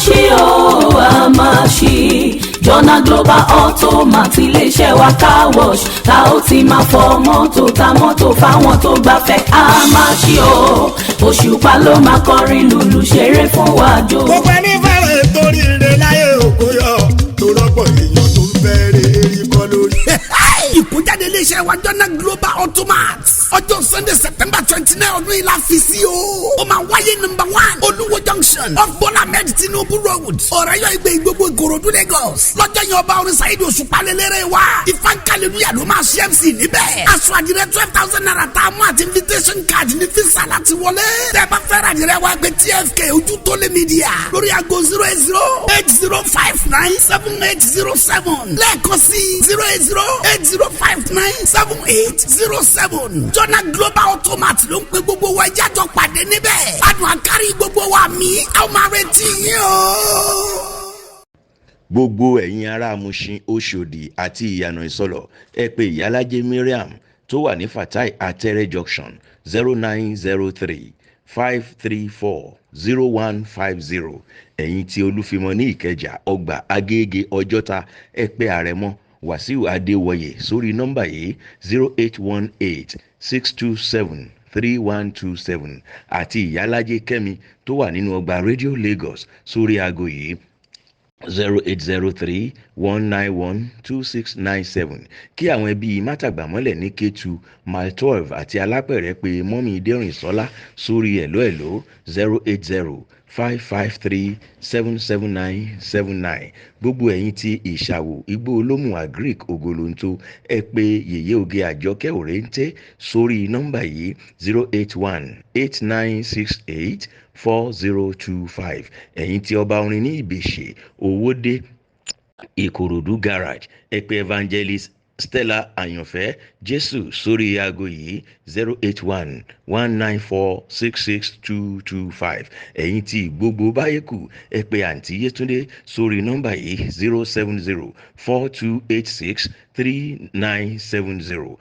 ṣí o a máa ṣí jọ̀nà global automat iléeṣẹ́ wa car wash ta ó ti máa fọ mọ́tò ta mọ́tò fáwọn tó gbafẹ́ a máa ṣí o Òṣùpá ló máa kọrin lùlù ṣeré fún wa jò. gbogbo ẹni fẹ́ràn torí ire láyé òkú yọ tó rọ́pọ̀ èèyàn tó ń fẹ́rẹ̀ erí kọ́ lórí. ìkójáde iléeṣẹ́ wa jọ̀nà global automat ọjọ́ Sunday September 29 ọdún yìí la fi sí o. ó máa wáyé number 1 Olúwo junction off Bola Ahmed Tinubu road Ọ̀rẹ́yọ̀ Ìgbé Ìgbogbo Ìkòròdú Lagos. lọ́jọ́ yẹn ọba orin Saheed Osupa lélẹ́rẹ́ wa. ìfankaleluya ló máa ṣe MC níbẹ̀. aṣọ àdìrẹ 12,000 naira tá a mú àti invitation card ní fisa láti wọlé. tẹ́ bá fẹ́ ràdìrẹ wa gbé TFK ojú tó lé media lórí aago 08080597807 lẹ́ẹ̀kan sí 08080597807. jọ̀nà global automat ló ń pe gbogbo wa jájọ pàdé níbẹ̀. adùn àkárí gbogbo wa mi a máa retí yín o. gbogbo ẹ̀yin ará Mushin Oṣòdì àti ìyànà ìsọlọ̀ ẹ pè ìyálájé Mariam tó wà ní Fatai Atẹ́rẹ́ junction 0903-534-0150 ẹ̀yin tí Olúfimọ́ ní Ìkẹjà ọgbà Agége Ọjọ́ta ẹ pè Àrẹ̀mọ Wàsíù Adéwọyè sórí nọ́mbà yìí 0818-627-3127 àti ìyálájé Kẹ́mi tó wà nínú ọgbà Radio Lagos sórí aago yìí 0803-191-2697 kí àwọn ẹbí Mátàgbàmọ́lẹ̀ ní Kétu mile 12 àti Alápẹ̀rẹ̀ pé mọ́mí Dẹ́rìnsọ́lá sórí ẹ̀lọ́ 080-553-77979 gbogbo ẹ̀yin tí Ìṣàwò Igbó Olómù Agric Ògolonto ẹ pé Yèyé Oge Àjọkẹ́ Òrèǹtẹ́ sórí nọ́mbà yìí 081-8968-4025 ẹ̀yin tí Ọba Orin ní Ìbèṣe Owódé Ìkòròdú garage ẹ pé Evangelist Stella Àyànfẹ́ Jésù sórí aago yìí 081-194-66225 ẹ̀yin tí Ìgbogbo Báyẹ̀kù ẹ pé àǹtí Yétúndé sórí nọ́mbà yìí 070-4286-3970